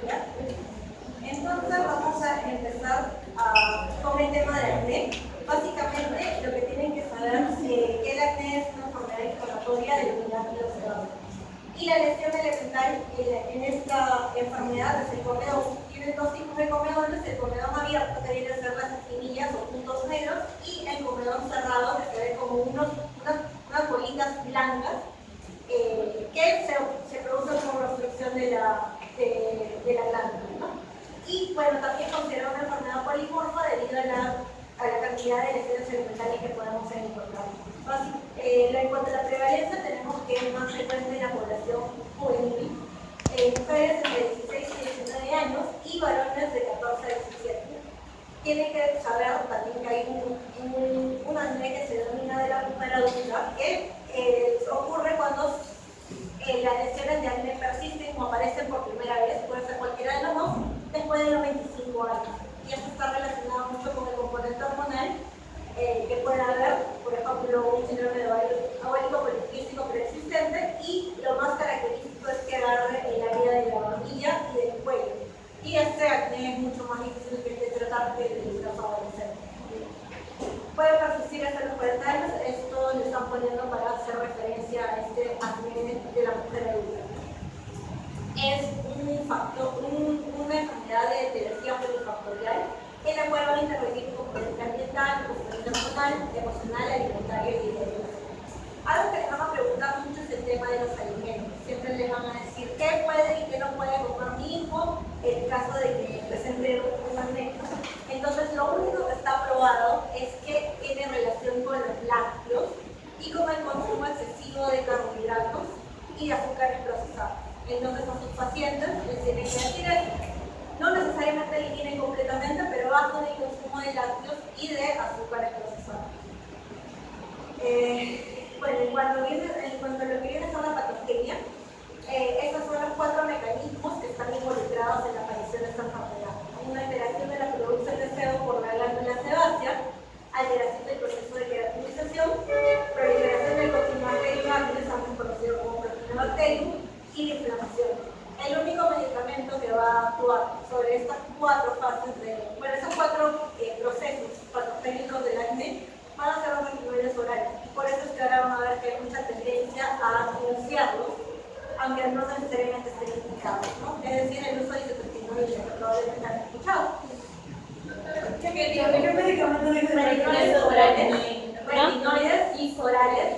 ¿Ya? Entonces vamos a empezar con el tema de acné. Básicamente lo que tienen que saber es que el acné es una enfermedad inflamatoria del ganglio sebáceo. Y la lesión elemental en esta enfermedad es el comedón. Tienen dos tipos de comedones: el comedón abierto, que viene a ser las espinillas o puntos negros, y el comedón cerrado, que se ve como unas bolitas blancas que se producen por obstrucción de la glándula, ¿no? Y bueno, también considera una enfermedad polimorfa debido a la cantidad de lesiones elementales que podemos encontrar. En cuanto a la prevalencia, tenemos que es más frecuente en la población juvenil, mujeres entre 16 y 19 años y varones de 14 a 17. Tienen que saber también que hay un acné que se denomina de la mujer adulta, que ocurre cuando las lesiones de acné persisten o aparecen por primera vez, puede ser cualquiera de los dos, después de los 25 años. Y esto está relacionado mucho con el componente hormonal que puede haber, por ejemplo, un síndrome de ovario poliquístico preexistente, y lo más característico es que agarre el área de la barbilla y del cuello. Y este acné es mucho más difícil de tratar que el de los adolescentes. Puede persistir hasta los 40 años, esto lo están poniendo para hacer referencia a este acné de la mujer adulta. Es una enfermedad de etiología polifactorial en la cual van a intervenir componente ambiental, componente hormonal, emocional, alimentario y ideológico. Algo que les van a preguntar mucho es el tema de los alimentos. Siempre les van a decir qué puede y qué no puede comer mi hijo en caso de que presente un acné. Entonces, lo único que está probado es que tiene relación con los lácteos y con el consumo excesivo de carbohidratos y azúcares procesados. Entonces, a sus pacientes les tienen que decir eso. No necesariamente eliminen completamente, pero bajen el consumo de lácteos y de azúcares procesados. Bueno, en cuanto a lo que viene a ser la patogenia, estos son los 4 mecanismos que están involucrados en la aparición de esta enfermedad. Una alteración de la producción de sebo por la glándula sebácea, alteración del proceso de queratinización, proliferación del Coccinobacterium acnes, también conocido como Coccinobacterium, y la inflamación. El único medicamento que va a actuar sobre estas 4 fases esos 4 procesos patogénicos del acné van a ser los retinoides orales. Y por eso es que ahora van a ver que hay mucha tendencia a anunciarlos, aunque no necesariamente estén indicados, ¿no? Es decir, el uso de isotretinoides, que probablemente han escuchado. ¿Qué medicamento dice? Retinoides orales, retinoides orales,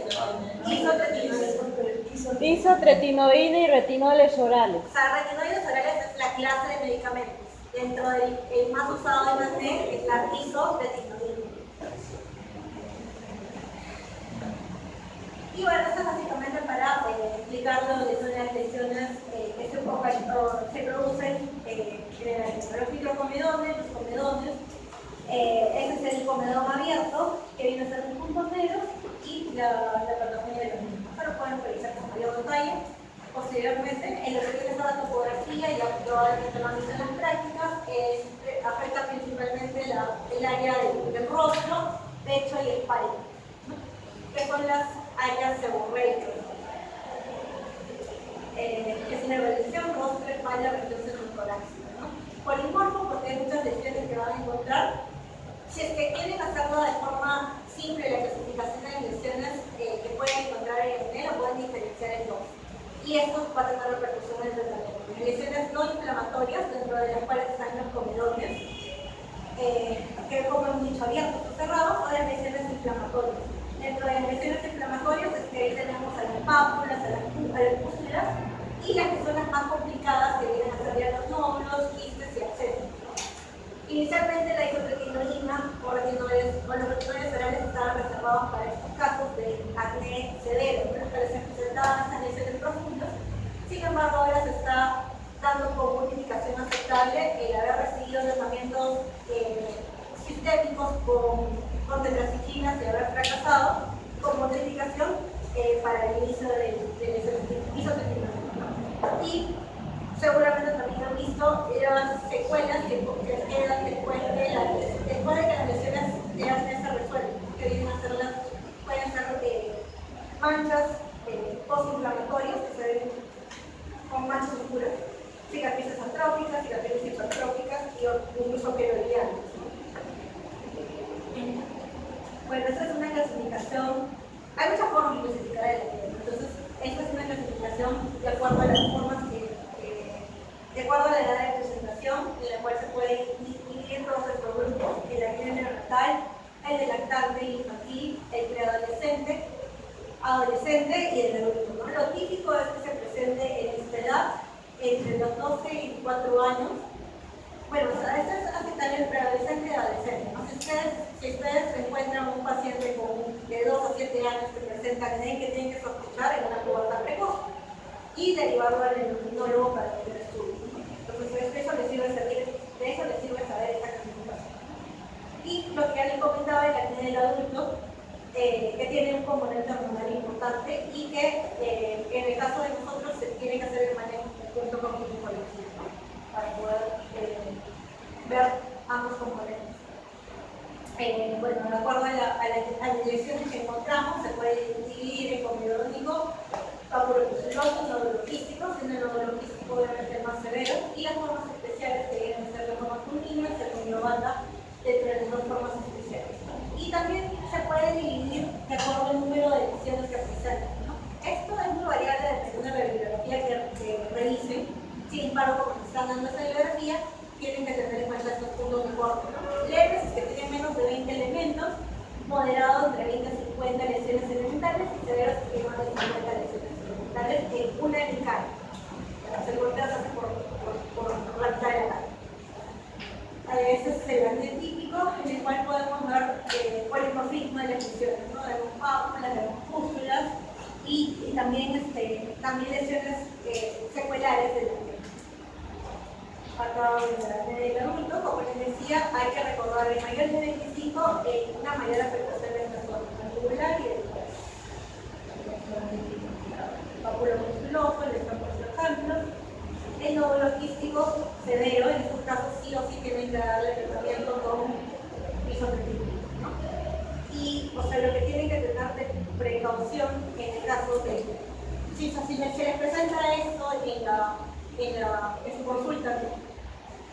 isotretinoides. Isotretinoína y retinoles orales. O sea, retinoides orales es la clase de medicamentos. Dentro del el más usado en acné es la isotretinoína. Y bueno, esto es básicamente para explicar lo que son las lesiones que se producen en los microcomedones, los comedones. Ese es el comedón abierto, que viene a ser un punto negros, y la patogenia de los mismos. Pero pueden revisar con mayor detalle posteriormente. En lo que viene a ser la topografía, y probablemente lo han visto en las prácticas, afecta principalmente el área del rostro, pecho y espalda, ¿no? Que son las áreas seborreicas, que es una evaluación, rostro, espalda, región circuntorácica, ¿no? Polimorfo, porque hay muchas lesiones que van a encontrar. Si es que quieren hacerlo de forma simple, la clasificación de las lesiones que pueden encontrar en el acné lo pueden diferenciar en 2. Y esto va a tener repercusión en el tratamiento. Lesiones no inflamatorias, dentro de las cuales están los comedones, que como hemos dicho, abiertos o cerrados, o las lesiones inflamatorias. Dentro de las lesiones inflamatorias es que ahí tenemos a las pápulas, a las pústulas, y las que son las más complicadas, que vienen a ser ya los nódulos, quistes y abscesos. Inicialmente la isotretinoína o los retinoides orales estaban reservados para estos casos de acné severo, ¿no? Para se presentaban estas lesiones profundas. Sin embargo, ahora se está dando como una indicación aceptable el haber recibido tratamientos sistémicos con tetraciquinas y haber fracasado como una indicación para el inicio de isotretinoína. Y seguramente también han visto las secuelas que quedan después de que las lesiones de acné se resuelven, que vienen a ser pueden ser manchas postinflamatorias que se ven con manchas oscuras, cicatrices incluso keroidianos, ¿no? Bueno, esta es una clasificación, hay muchas formas de clasificar el acné, entonces esta es una clasificación de acuerdo a las formas de acuerdo a la edad de presentación, en la cual se puede dividir todos estos grupos: el acné neonatal, el de lactante y infantil, el preadolescente, adolescente y el adulto, ¿no? Lo típico es que se presente en esta edad, entre los 12 y 24 años. Bueno, o sea, esto es afectar el preadolescente y adolescente, ¿no? Si ustedes encuentran un paciente de 2 a 7 años que presenta acné, que tienen que sospechar en una pubertad precoz y derivarlo al endocrinólogo para hacer estudios, ¿no? Entonces, de eso les sirve saber esta clasificación. Y lo que ya les comentaba, el acné del adulto, que tiene un componente hormonal importante y que en el caso de nosotros se tiene que hacer el manejo junto con ginecología, ¿no? Para poder ver ambos componentes. Bueno, de acuerdo a las lesiones que encontramos, se puede dividir en comedónico, papulopustuloso, nódulo quístico, siendo el nódulo quístico obviamente el más severo, y las formas especiales que vienen a ser las formas continuas, el conglobata, dentro de las dos formas especiales. Y también se puede dividir de acuerdo al número de lesiones que presentan, ¿no? Esto es muy variable dependiendo de la bibliografía que revisen. Sin embargo, como están dando esa bibliografía, tienen que tener en cuenta estos puntos de corte, ¿no? Leves, que tienen menos de 20 elementos; moderados, entre 20 y 50 lesiones elementales; y severos, que tienen más de 50 lesiones elementales en una cara. El golpeo se hace por la mitad de la cara. Ese es el acné típico, en el cual podemos ver polimorfismo de las lesiones, ¿no? De las pápulas, de las pústulas y también, también lesiones secuelares del acné. Acá en el acné del adulto, como les decía, hay que recordar el mayor de 25, una mayor afectación de la zona mandibular y del pápulo musculoso, les he puesto ejemplos. El nódulo quístico severo, en estos casos sí o sí tienen que darle tratamiento con isotretinoína, ¿no? Y, o sea, lo que tienen que tener de precaución en el caso de, si se les presenta esto en su consulta,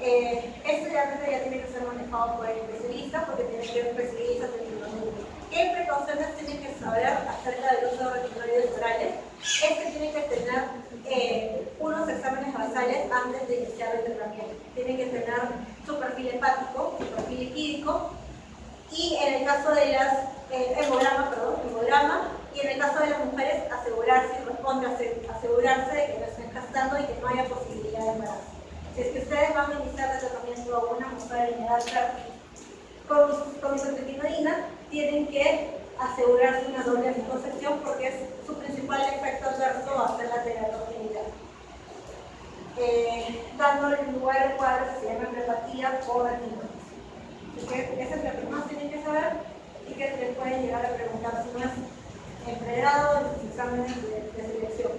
esto ya tiene que ser manejado por el especialista, porque tiene que ser especialista en retinoides. ¿Qué precauciones tienen que saber acerca del uso de retinoides orales? Es que tienen que tener unos exámenes basales antes de iniciar el tratamiento. Tienen que tener su perfil hepático, su perfil lipídico, y en el caso de las hemograma, y en el caso de las mujeres, asegurarse de que no estén gestando y que no haya posibilidad de embarazo. Si es que ustedes van a iniciar el tratamiento a una mujer en edad fértil con isotretinoína, tienen que asegurarse una doble anticoncepción, porque es su principal efecto adverso hacer la teratogenidad. Dando lugar al cuadro que se llama endometría por retinoides. Así que eso es lo que más tienen que saber y que les pueden llegar a preguntar si no es empleado en sus exámenes de selección.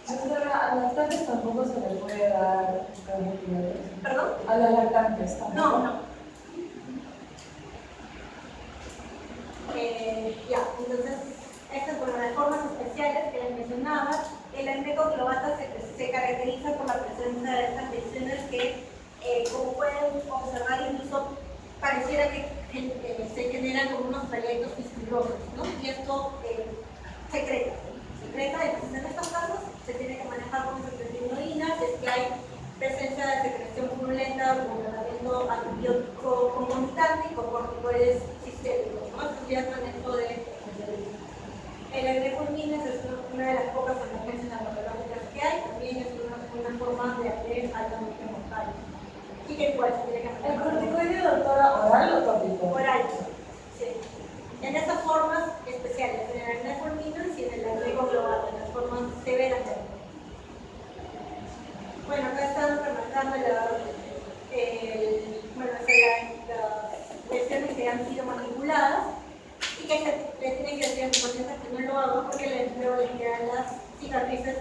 A las lactantes tampoco se les puede dar carbohidratos. ¿Perdón? A las lactantes tampoco. No. Ya, entonces, estas son las formas especiales que les mencionaba. El acné conglobata se caracteriza por la presencia de estas lesiones que, como pueden observar, incluso pareciera que se generan como unos trayectos fistulosos, ¿no? Y esto secreta, entonces en estos casos se tiene que manejar con isotretinoína, si es que hay presencia de secreción purulenta o con tratamiento antibiótico concomitante y con corticoides sistémicos, ¿no? Esto ya es manejo de el acné fulminans es una de las pocas emergencias dermatológicas que hay, también es una forma de acné altamente mortal. Y que igual se tiene que manejar. ¿El corticoide, doctora, oral o tópico? Oral, sí. En esas formas especiales, en el acné fulminans y en el acné conglobata, en las formas severas de acné. Bueno, acá están remarcando las lesiones que han sido manipuladas y que les tienen que decir a los pacientes que no lo hagan porque luego les quedan las cicatrices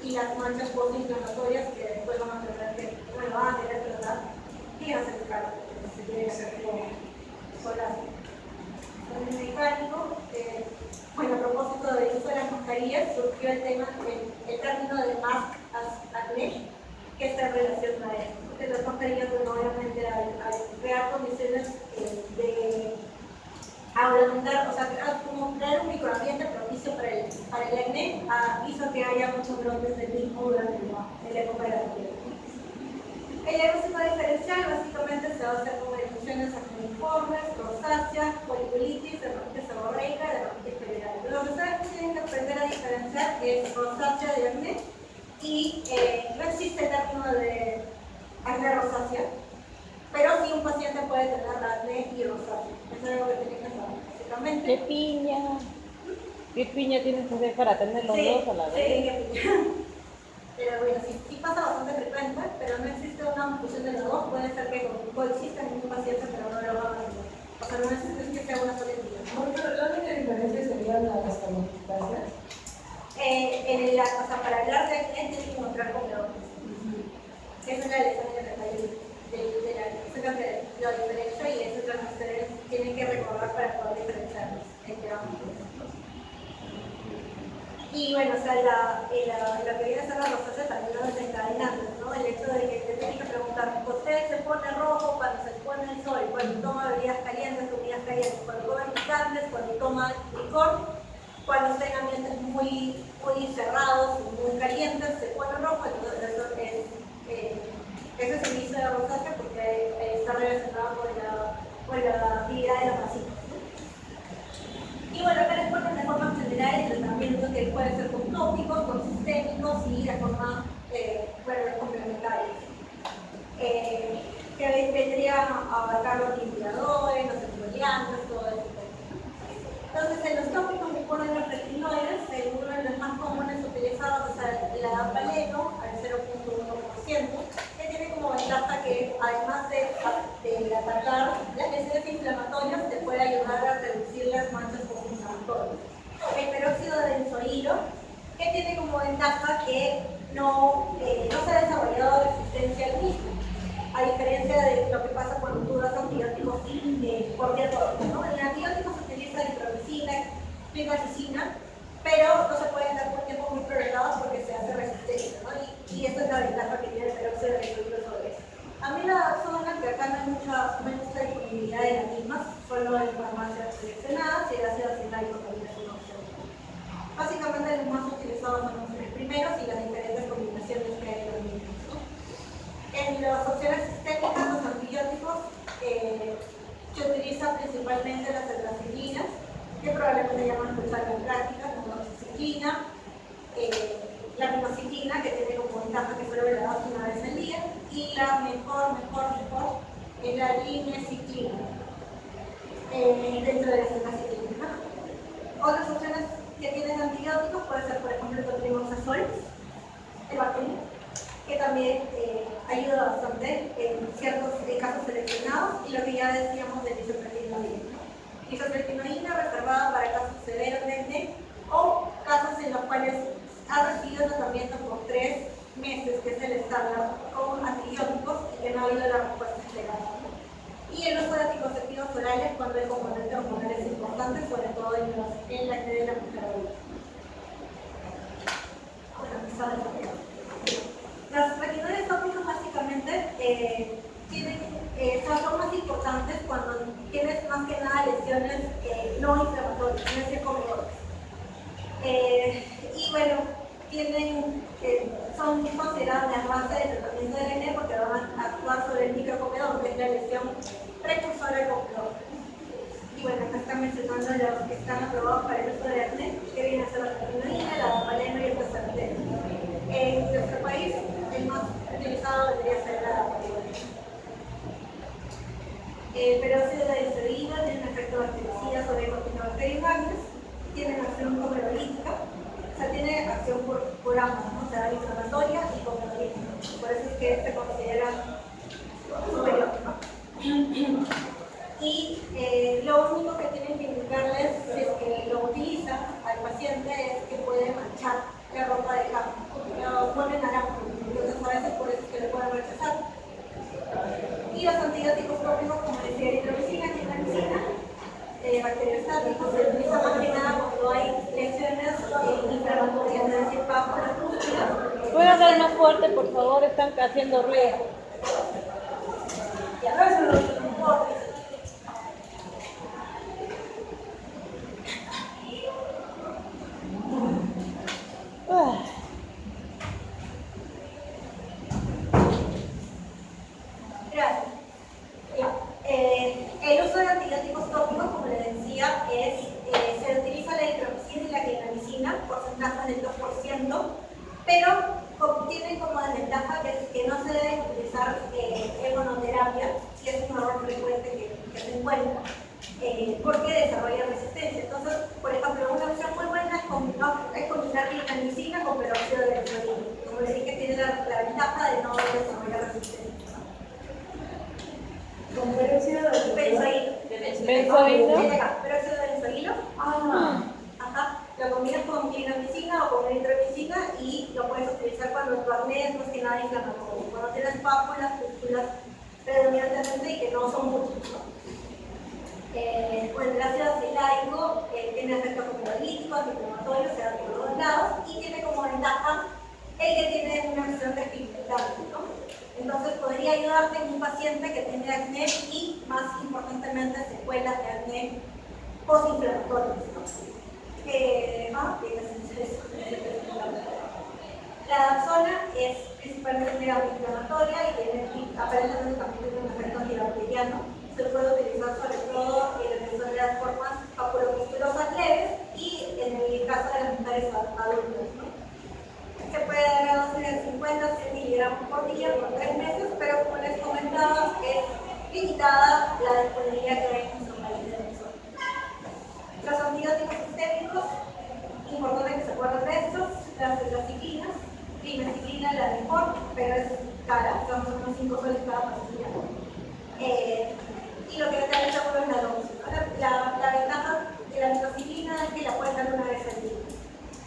y las manchas postinflamatorias que después van a tener que, bueno, van a tener que tratar y van a ser caros, se tiene que hacer con ácido. El mecánico, bueno, a propósito del uso de las mascarillas, surgió el término de mask as acné, que está en relación a esto, porque las mascarillas, bueno, obviamente aumentar, o sea, como crear un microambiente propicio para el acné, hizo que haya muchos brotes del mismo durante la época de la piel. El diagnóstico diferencial básicamente se basa en erupciones acneiformes, rosáceas, foliculitis, dermatitis seborreica y dermatitis biliar. Lo que ustedes tienen que aprender a diferenciar es rosácea de acné y no existe el término de acné rosácea, pero sí un paciente puede tener acné y rosácea. Eso es algo que tienen que saber, básicamente. ¿Qué piña tienes que hacer para tener los dos a la vez? Sí, qué piña. Pero bueno, sí pasa bastante frecuente, pero no existe una fusión de los dos. Puede ser que coexistan en un paciente, pero no lo van a hacer. O sea, no es que sea una sola entidad. La única diferencia serían las características. O sea, para hablar de acné tienes que encontrar comedores. Esa es la lesión de detalle de la eso es lo que lo diferencia y eso es lo que ustedes tienen que recordar para poder diferenciarlos entre ambos. Y bueno, o sea, la que viene a ser la rosácea también lo desencadenante, ¿no? El hecho de que te tienen que preguntar, ¿usted se pone rojo cuando se pone el sol, cuando toma bebidas calientes, cuando come picantes, cuando toma licor, cuando está en ambientes muy cerrados, muy calientes, se pone rojo? Entonces eso es el inicio de la rosácea porque está relacionado con la actividad de la masita. Y bueno, acá les ponen de forma general el tratamiento que puede ser con tópicos, con sistémicos y de forma complementarias. Que vendrían a abarcar los limpiadores, los exfoliantes, todo eso. Entonces, en los tópicos me ponen los retinoides, uno de los más comunes utilizados es la Valeno, al 0.1%, que tiene como ventaja que además de atacar las lesiones inflamatorias, te puede ayudar a reducir las manchas post-inflamatorias. El peróxido de benzoilo, que tiene como ventaja que no se ha desarrollado resistencia al mismo, a diferencia de lo que pasa cuando tú das antibióticos por vía tópica, ¿no? En el antibiótico se utiliza nitroglicina, clindamicina, pero no se pueden dar por tiempos muy prolongados porque se hace resistencia, ¿no? Y esta es la ventaja que tiene el peróxido de benzoilo sobre eso. A mí la zona que acá no hay mucha disponibilidad de las mismas, solo en farmacias seleccionadas y el ácido acilárico también es una opción. Básicamente los más utilizados son los tres primeros y las diferentes combinaciones que hay en los mismos, ¿no? En las opciones sistémicas, los antibióticos, se utilizan principalmente las tetraciclinas, que probablemente ya van a escuchar en práctica, como la doxiciclina, la minoxiclina, que tiene como ventaja que solo la das una vez al día, y la mejor es la limeciclina, dentro de las tetraciclinas, ¿no? Otras opciones que tienen antibióticos puede ser, por ejemplo, el trimoxazol, el bacterio, que también ayuda bastante en ciertos casos seleccionados, y lo que ya decíamos de isotretinoína, ¿no? Isotretinoína reservada para casos severos de acné o casos en los cuales ha recibido tratamiento por 3 meses, que es el estándar, con antibióticos y que no ha habido la respuesta esperada. Y el uso de anticonceptivos orales cuando el componente hormonal es importante, sobre todo en la acné de la mujer adulta. Los retinoides tópicos básicamente son más importantes cuando tienes más que nada lesiones no inflamatorias, es decir, comedores. Y bueno, son consideradas las bases de tratamiento de acné porque van a actuar sobre el microcomedor, que es la lesión precursora del comedor. Y bueno, acá están mencionando los que están aprobados para el uso de acné, que vienen a ser la retinoína, la Valeno y el Tesavel. En nuestro país, el más utilizado debería ser la Valeno. El peróxido de benzoilo tiene un efecto bactericida sobre cortinobacterianos, tiene acción comedolítica, o sea, tiene acción por ambas, ¿no? O sea, inflamatoria y comedolítica. Por eso es que se considera superior, ¿no? Y lo único que tienen que indicarles, si es que lo utilizan al paciente, es que puede manchar la ropa de cama, lo pone naranja, entonces a veces por eso es que le pueden rechazar. Y los antibióticos tópicos, como decía, nitroglicina, clindamicina, bacteriostáticos, se utilizan más que nada cuando hay lesiones inflamatorias, es decir, bajo las pústulas. ¿Puede hablar más fuerte, por favor? Están haciendo ruido. tienen como desventaja que no se debe utilizar hormonoterapia, que es un error frecuente que se encuentra, porque desarrolla resistencia. Entonces, por ejemplo, una opción muy buena es combinar clindamicina con peróxido de benzoílo. Como les dije, tiene la ventaja de no desarrollar resistencia. Con peróxido de Benzoílo. ¿Benzoílo? Tiene acá, peróxido de benzoílo. Ajá. Lo combinas con clindamicina o con eritromicina y lo puedes utilizar cuando tu acné es más que nada inflamatorio. Cuando tienes pápulas, pústulas predominantemente y que no son muchas, ¿no? El ácido acilárico tiene efectos coagulíticos, antiinflamatorios, se da por todos lados y tiene como ventaja el que tiene una acción despigmentante, ¿no? Entonces podría ayudarte en un paciente que tiene acné y, más importantemente, secuelas de acné postinflamatorias, ¿no? La dapsona es principalmente antiinflamatoria y aparentemente también tiene un efecto antibacteriano. Se puede utilizar sobre todo en las formas papulopustulosas leves y en el caso de las mujeres adultas, ¿no? Se puede dar a dosis de 50 a 100 miligramos por día por 3 meses, pero como les comentaba, es limitada la disponibilidad que hay en nuestro país de Venezuela. Los antibióticos sistémicos, importante que se acuerden de estos, las tetraciclinas, trimethiclina la mejor, pero es cara, son unos 5 soles cada pastilla. Y lo que también seguro es la dosis. La ventaja de la tetraciclina es que la puedes dar una vez al día.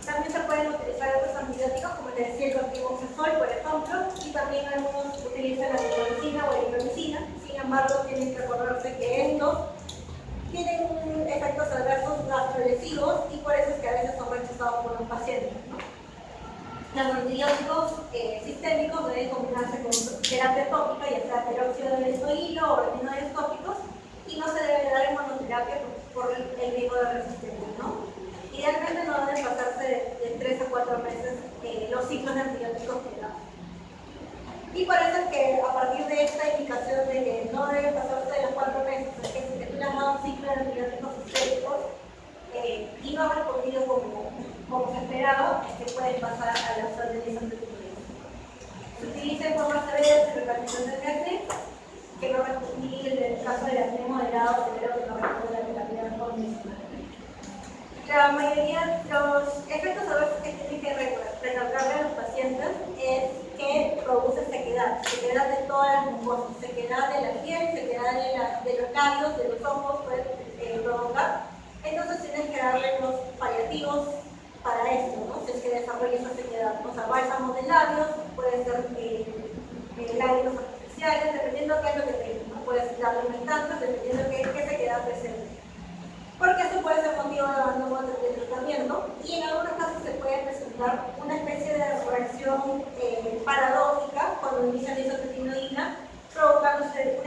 También se pueden utilizar otros antibióticos, como les decía, el corticoxazol, por ejemplo, y también algunos utilizan la nitromicina o la eritromicina. Sin embargo, tienen que acordarse que estos tienen efectos adversos gastrolesivos y por eso es que a veces son rechazados por los pacientes, ¿no? Los antibióticos sistémicos deben combinarse con terapia tópica, ya sea peróxido de benzoílo o retinoides tópicos, y no se debe dar inmunoterapia por el riesgo de resistencia, ¿no? Idealmente no deben pasarse de 3 a 4 meses los ciclos de antibióticos que dan. Y por eso es que a partir de esta indicación de que no deben pasarse de los 4 meses, es que si tú le has dado un ciclo de antibióticos sistémicos y no ha respondido como se esperaba, es que pueden pasar a las órdenes antibióticas. Se utiliza en formas severas de repartición del acné, que no respondí en el caso del acné moderado, severo que no responde a la terapia convencional. La mayoría de los efectos adversos que tienen que recalcarle a los pacientes es que produce sequedad de todas las mucosas, sequedad de la piel, sequedad de los labios, de los ojos, puede provocar. Entonces tienes que darle los paliativos para esto, ¿no? Si es que desarrolla esa sequedad, o sea, bálsamos de labios, puede ser lágrimas artificiales, dependiendo de qué es lo que tengas, ¿no? Puedes darle humectantes, dependiendo de qué sequedad presente. Porque eso puede ser motivo de abandono del tratamiento y en algunos casos se puede presentar una especie de reacción paradójica cuando inicia la isotretinoína, provocándose un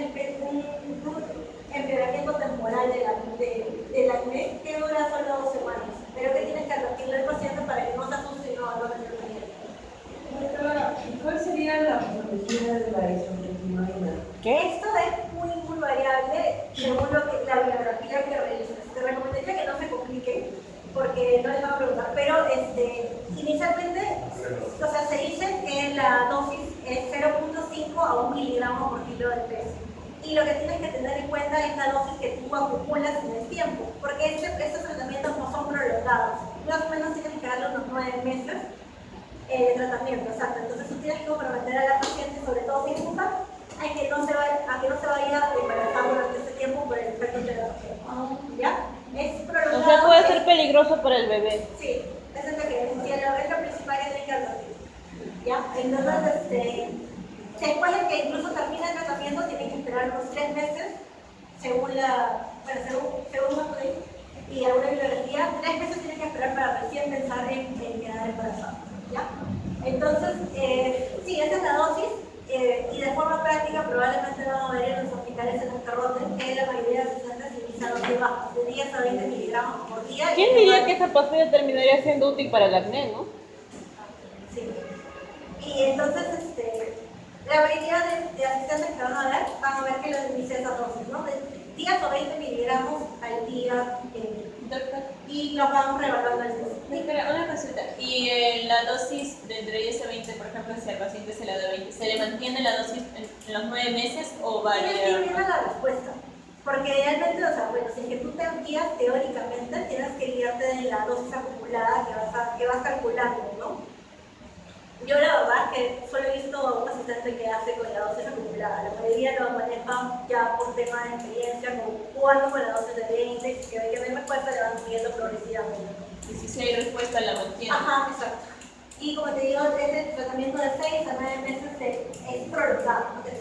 empeoramiento temporal del acné que dura solo 2 semanas, pero que tienes que advertirle al paciente para que no se asuste y no abandone el tratamiento. ¿Cuál sería la patología de la isotretinoína? ¿Qué? Esto es muy variable según la bibliografía que realizas. Te recomendaría que no se complique porque no les van a preguntar, pero inicialmente, o sea, se dice que la dosis es 0.5 a 1 miligramo por kilo de peso. Y lo que tienes que tener en cuenta es la dosis que tú acumulas en el tiempo, porque estos tratamientos no son prolongados. Más o menos tienes que darle unos 9 meses de tratamiento, exacto. Entonces tú tienes que comprometer a la paciente, sobre todo si es mujer, a que no se vaya a embarazar durante este tiempo por el efecto terapéutico. ¿Ya? Es prolongado. O sea, puede ser peligroso para el bebé. Sí, esa es la creencia, es la principal que tiene que advertir. ¿Ya? Entonces, después de que incluso termina el tratamiento, tienen que esperar unos 3 meses, según y alguna bibliografía, 3 meses tienen que esperar para recién pensar en quedar embarazada. ¿Ya? Entonces, sí, esa es la dosis. Y de forma práctica probablemente vamos a ver en los hospitales en los que roten que la mayoría de los pacientes utilizan dosis bajas, de 10 a 20 miligramos por día. ¿Quién diría que esa pastilla terminaría siendo útil para el acné, no? Sí. Y entonces, la mayoría de asistentes que van a ver que los dice esa dosis, ¿no? De 10 o 20 miligramos al día. Doctor, Y los vamos reevaluando al día. espera, una consulta. ¿Y la dosis entre 10 a 20, por ejemplo, si al paciente se le da 20, ¿se le mantiene la dosis en los 9 meses o va a Tienes que ir variar? a la respuesta. Porque realmente, o sea, bueno, si es que tú te guías teóricamente, tienes que guiarte de la dosis acumulada que vas calculando, ¿no? Yo la verdad que solo he visto a un asistente que hace con la dosis acumulada. La mayoría lo maneja ya por tema de experiencia, como jugando con la dosis de 20, que ve que no hay respuesta, le van subiendo progresivamente, ¿no? Y si hay respuesta, la mantiene. Ajá, exacto. Y como te digo, ese tratamiento de 6 a 9 meses es prolongado, ¿no? Que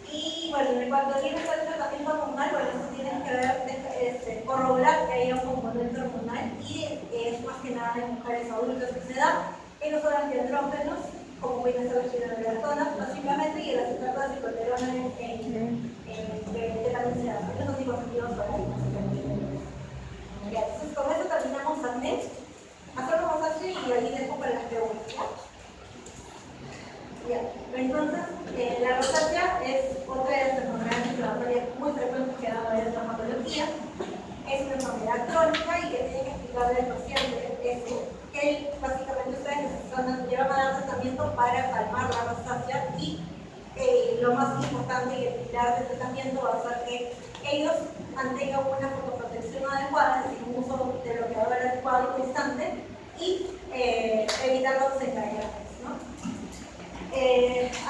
y bueno, en cuanto viene el tratamiento hormonal, bueno, eso tiene que ver, corroborar que haya un componente hormonal y es más que nada en mujeres adultas que se da en los antiandrógenos, como pueden ser la pseudoestradiol, básicamente, y el acetato de cicloterona que también se da. Estos son dispositivos orales, básicamente. Ya, entonces con eso terminamos acné. Hacemos así y ahí dejo para las preguntas, ¿ya? Ya, entonces, la rosácea es otra de las enfermedades inflamatorias muy frecuentes que dan a ver en traumatología. Es una enfermedad crónica y que tiene que explicarle al paciente que básicamente ustedes necesitan llevar a dar tratamiento para calmar la rosácea y lo más importante y el pilar del tratamiento va a ser que ellos mantengan una fotoprotección adecuada, es decir, un uso de bloqueador adecuado y constante y evitar los desencadenantes, ¿no?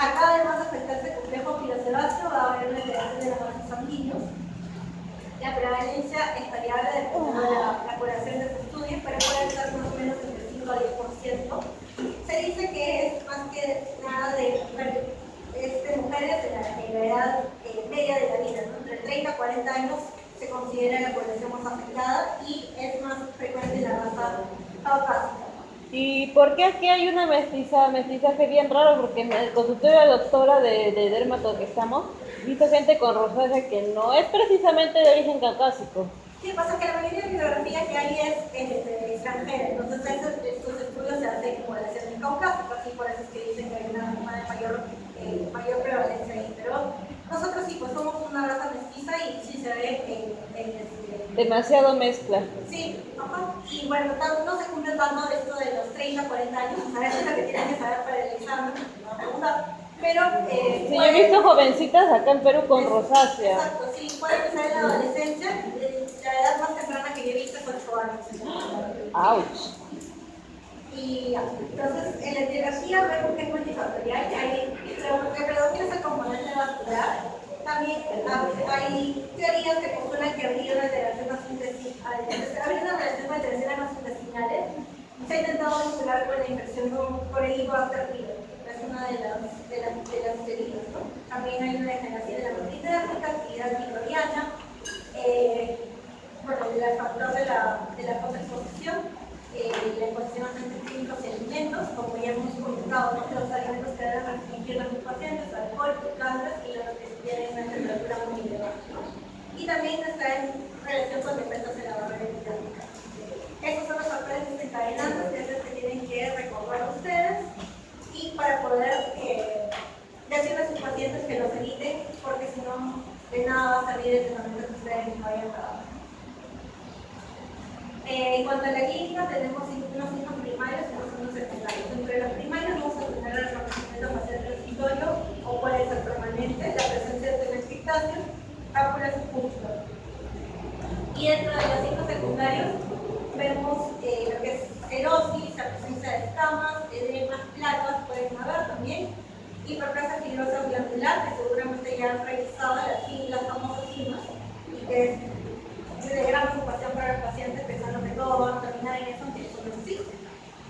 Acá, además de afectarse el complejo pilosebáceo, va a haber una alteración de los vasos sanguíneos. La prevalencia es variable dependiendo de la curación de sus estudios, pero puede ser más o menos entre 5 a 10%. Se dice que es más que nada de mujeres en la edad media de la vida, ¿no? Entre 30 a 40 años se considera la población más afectada y es más frecuente en la raza caucásica. ¿Y por qué aquí hay una mestizaje bien raro? Porque en el consultorio de la doctora de dermato que estamos, he visto gente con rosácea que no es precisamente de origen caucásico. Sí, pasa que la mayoría de bibliografía que hay es extranjera, entonces estos estudios se hacen como la nación caucásica, así por eso es que dicen que hay una mayor prevalencia ahí, pero nosotros sí, pues somos una raza mestiza y sí se ve Demasiado mezcla. sí, ajá. Y bueno, no se cumple tanto esto de los 30, 40 años, o sea, eso es lo que tienen que saber para el examen, me van a preguntar. Pero, sí, yo he visto jovencitas acá en Perú con rosácea. Exacto, sí, puede empezar en la adolescencia, la edad más temprana que yo he visto es 8 años. ¡Auch! Y entonces, en la etiología vemos que es multifactorial, lo que predomina es el componente vascular. También hay teorías que postulan que habría una alteración gastrointestinales. Se ha intentado vincular con la infección por el Helicobacter pylori, es una de las teorías, ¿no? También hay una degeneración de la matriz dérmica, actividad microbiana, bueno, el factor de la fotoexposición, la exposición a agentes químicos y alimentos, como ya hemos comentado, ¿no? Los alimentos que deben restringir a los pacientes, alcohol, cáncer y los que tienen una temperatura muy elevada, ¿no? Y también está en relación con defectos en la barrera epidérmica. Estos son los factores desencadenantes que es los que tienen que recordar ustedes y para poder decirle a sus pacientes que los eviten, porque si no, de nada va a salir el tratamiento que ustedes vayan a dar. En cuanto a la clínica, tenemos unos signos primarios y unos signos secundarios. Entre los primarios vamos a tener el reconocimiento facial transitorio o puede ser permanente, la presencia de tenestictación, ápulas y pústulas. Y dentro de los signos secundarios vemos lo que es erosis, la presencia de escamas, edemas, placas, pueden haber también, hiperplasia fibrosa glandular, que seguramente ya han revisado las famosas signos, y que es de gran preocupación para los pacientes, pensando que todo va a terminar en eso, aunque eso no es así.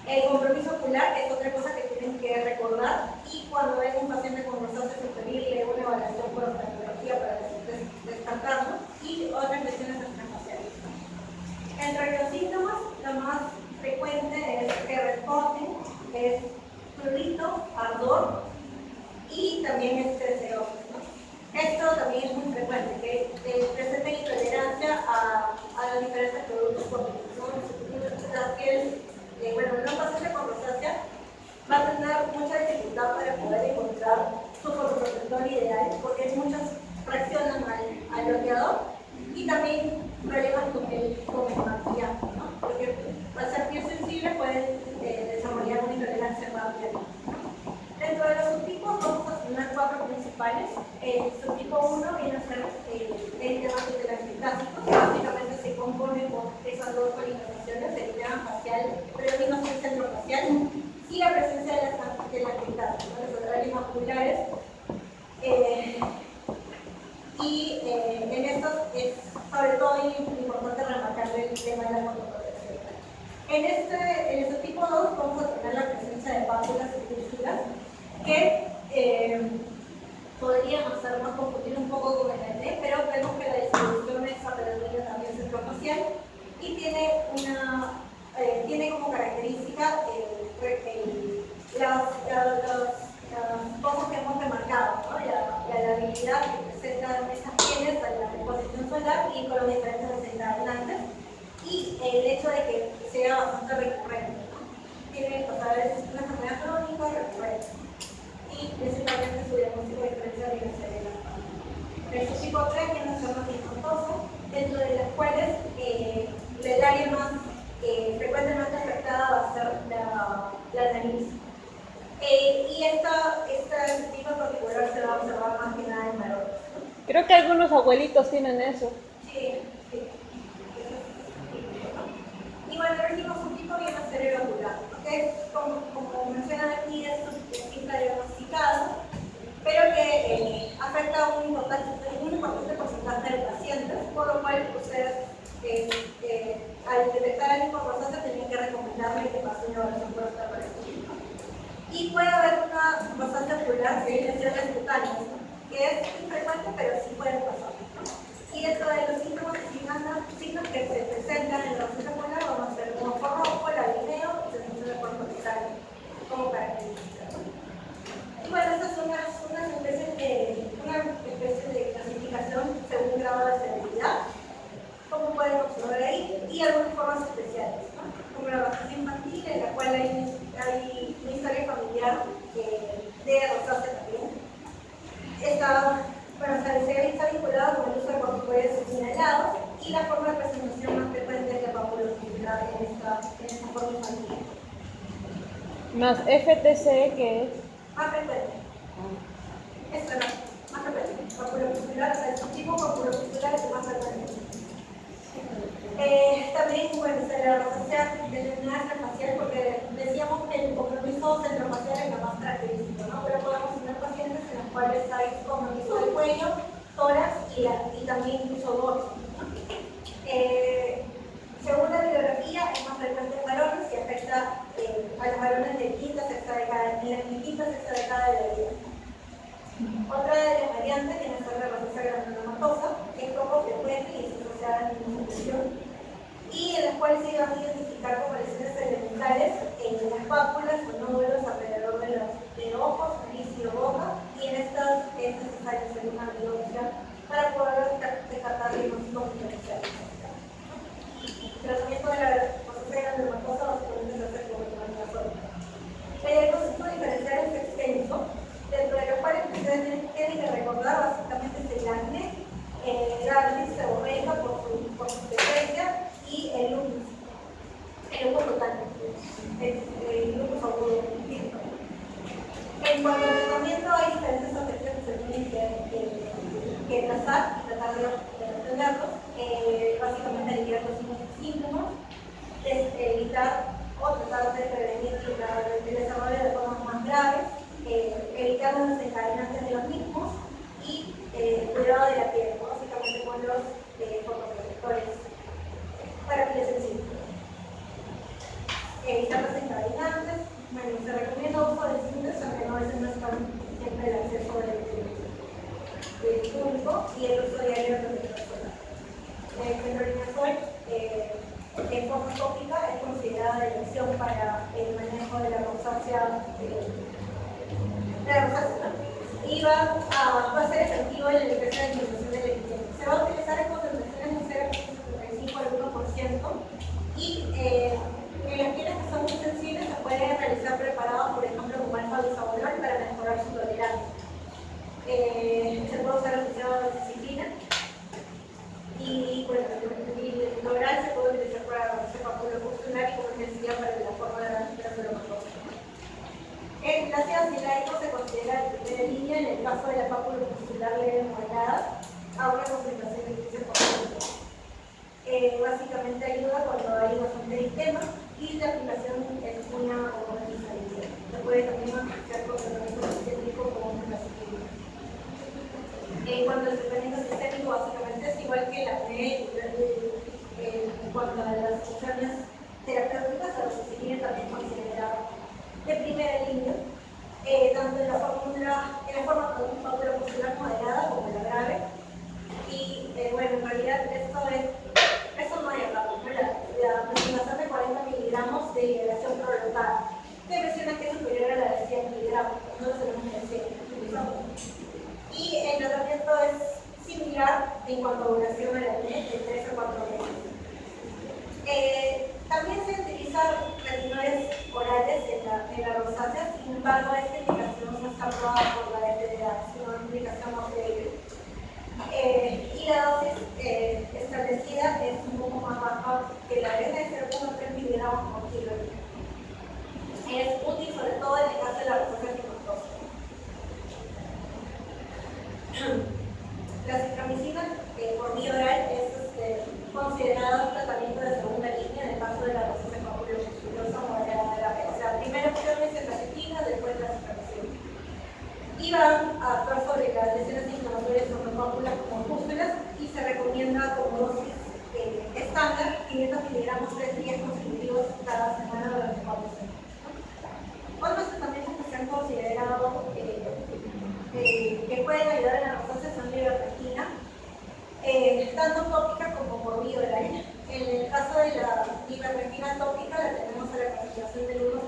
El compromiso ocular es otra cosa que tienen que recordar, y cuando ven un paciente con rosácea superior, le una evaluación por oftalmología para descartarlo, y otras lesiones extrafaciales. Entre los síntomas, lo más frecuente es que reporten, es prurito, ardor y también deseosis, ¿no? Esto también es muy frecuente, que presenten intolerancia a los diferentes productos químicos, ¿no? La piel, bueno, una paciente con rosácea va a tener mucha dificultad para poder encontrar su fotoprotector ideal, porque muchas reaccionan al bloqueador y también problemas con el maquillaje, ¿no? Porque al ser piel sensible pueden principales. El subtipo 1 viene a ser el tema clásico, que básicamente se compone por esas dos polinizaciones, el tema facial, predomina el centro facial, y la presencia de las afectadas, ¿no? Los horarios maculares. En estos es sobre todo importante remarcar el tema de la fotoprotección. En el subtipo 2 vamos a tener la presencia de pápulas y fisuras que podrían hacernos confundir un poco con el acné, pero vemos que la distribución es alrededor también centrofacial y tiene como característica las cosas que hemos remarcado, ¿no? La habilidad que presentan estas pieles a la exposición solar y con los diferentes desencadenantes, y el hecho de que sea bastante recurrente, ¿no? Tiene, o sea, es una enfermedad crónica recurrente y principalmente su diagnóstico diferencial viene a ser el subtipo 3 viene a ser más dificultoso, dentro de las cuales el área más frecuentemente afectada va a ser la nariz. Y este tipo en particular se va a observar más que nada en varones. Creo que algunos abuelitos tienen eso. Sí, sí. Y bueno, el último subtipo viene a ser el ocular, que como mencionan aquí es diagnosticado, pero que afecta a un importante porcentaje de pacientes, por lo cual ustedes al detectar el hipocorsacia tenían que recomendarle que pase una evaluación por esta operación. Y puede haber una rosácea ocular que es lesiones cutáneas, que es infrecuente, pero sí puede pasar, ¿no? Y dentro de los signos que se presentan en la rosácea ocular vamos a ver como rojo, lagrimeo y sensación de cuerpo total como característica. Y bueno, estas son una especie de clasificación según grado de severidad, como pueden observar ahí, y algunas formas especiales, ¿no? Como la rosácea infantil, en la cual hay una historia familiar de rosácea también. Está vinculada con el uso de corticoides inhalados, y la forma de presentación más frecuente es la papulosidad en esta forma infantil. Más FTC, que es Más frecuente. Esto no, más frecuente. Papulopustular, o sea, el subtipo papulopustular es el más frecuente. También, bueno, se la rosácea determinada facial, porque decíamos que el compromiso centrofacial es lo más característico, ¿no? Pero podemos tener pacientes en los cuales hay compromiso del cuello, tórax y también incluso dorso, ¿no? Según la bibliografía, es más frecuente en varones y afecta a los varones de quinta, sexta década, en la quinta, sexta década de la vida. Otra de las variantes tiene que ser la rosácea granulomatosa, que es poco frecuente y es asociada a la inmunosupresión, y en las cuales se iban a identificar como lesiones elementales en las pápulas o nódulos alrededor de los ojos, nariz y boca, y en estas es necesario hacer una biopsia para poder descartar diagnósticos diferenciales. El tratamiento de la rosácea granulomatosa básicamente se hace con metonina sólida. El diagnóstico diferencial es extenso, dentro de los cuales ustedes tienen que recordar básicamente es el acné, la artritis seborreica por su frecuencia, y el lupus total, el lupus agudo. En cuanto al tratamiento, hay diferentes objetivos que se tienen que trazar y tratar de entenderlos. Básicamente, aliviar los síntomas, evitar o tratar de prevenir el desarrollo de formas más graves, evitar los desencadenantes de los mismos y cuidado de la piel, ¿no? Básicamente con los fotoprotectores para piel sensible. Evitar los desencadenantes. Bueno, se recomienda uso de cintas, aunque no a veces no están siempre el acceso del público, y el uso diario de protector solar. El metronidazol en forma tópica es considerada de elección para el manejo de la rosácea, y va a ser efectivo en la limpieza de disminución del epitelio. Se va a utilizar en concentraciones de 0.75 al 1%, y en las pieles que son muy sensibles se pueden realizar preparados, por ejemplo, como alfa-bisabolol para mejorar su tolerancia. Se puede usar asociado a doxiciclina, y bueno, el oral se puede utilizar para la papulopustular y como decía para la forma de la granulomatosa. El ácido acilárico se considera de primera línea en el caso de la pápula pustular leve moderada a una concentración del 15%. Básicamente ayuda cuando hay bastante eritema y la aplicación es una o una disalina. Se puede también aplicar con tratamiento sistémico como un clásico. En cuanto al tratamiento sistémico, básicamente es igual que la acné, en cuanto a las opciones terapéuticas, a las que se tienen también considerado de primera línea, tanto en la forma con una pápula pustular moderada como en la grave. Y bueno, en realidad eso no es raro, la presentación de 40 miligramos de liberación prolongada, que menciona que es superior a la de 100 miligramos, nosotros tenemos de 100 miligramos. Y el tratamiento es similar en cuanto a duración de la acné, de 3 a 4 meses. También se utilizan retinoides orales en la rosácea, sin embargo, esta indicación no está aprobada por la FDA, es una indicación más débil. Y la dosis establecida es un poco más baja que la de 0,3 miligramos por kilo. Es útil sobre todo en el caso de la rosácea pigmentosa. La citromicina por vía oral es considerado un tratamiento de segunda línea en el caso de la rosácea papulopustulosa moderada grave. O sea, primera opción es la cetina, después la citromicina. Y van a actuar sobre las lesiones inflamatorias sobre pápulas como pústulas y se recomienda como dosis estándar 500 miligramos 3 días consecutivos cada semana durante 4 semanas. Otros tratamientos que se han considerado que pueden ayudar en la rosácea son la ivermectina, tanto tópica como por vía oral. En el caso de la ivermectina tópica la tenemos a la concentración del 1%.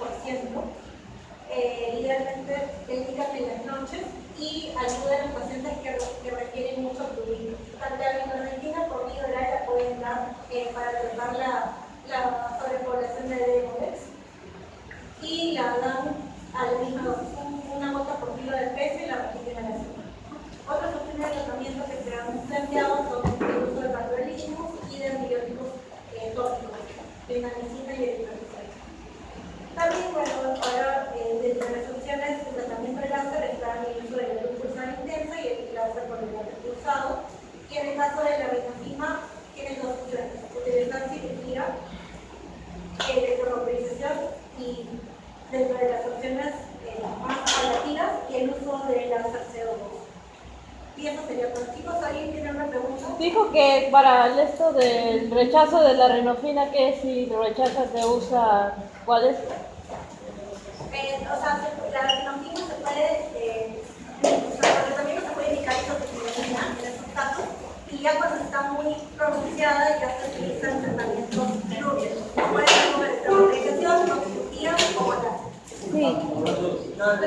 Idealmente técnicas en las noches y ayuda a los pacientes que requieren mucho fluido. Tanto la ivermectina por vía oral la pueden dar para tratar la sobrepoblación de Demodex y la dan a la misma dosis, una gota por kilo de peso y la repiten a la semana. Otras opciones de tratamiento que se han planteado son el uso de carbapenemas y de antibióticos tópicos, clindamicina y eritromicina. También, bueno, ahora dentro de las opciones de tratamiento de láser está el uso de la luz pulsar intensa y el láser por el láser pulsado. Y en el caso de la rinofima, tienes dos opciones: utilizar cirugía, electrovaporización y dentro de las opciones más paliativas y el uso de láser CO2. Y eso sería todo. Chicos, ¿alguien tiene una pregunta? Dijo que para esto del rechazo de la rinofina, que si lo rechazas se usa, ¿cuál es? O sea, la rinofina se puede, también se puede indicar isotretinoína en estos casos, y ya cuando está muy pronunciada ya se utilizan tratamientos quirúrgicos. Puede ser como electrovaporización, o cirugía o láser. Sí.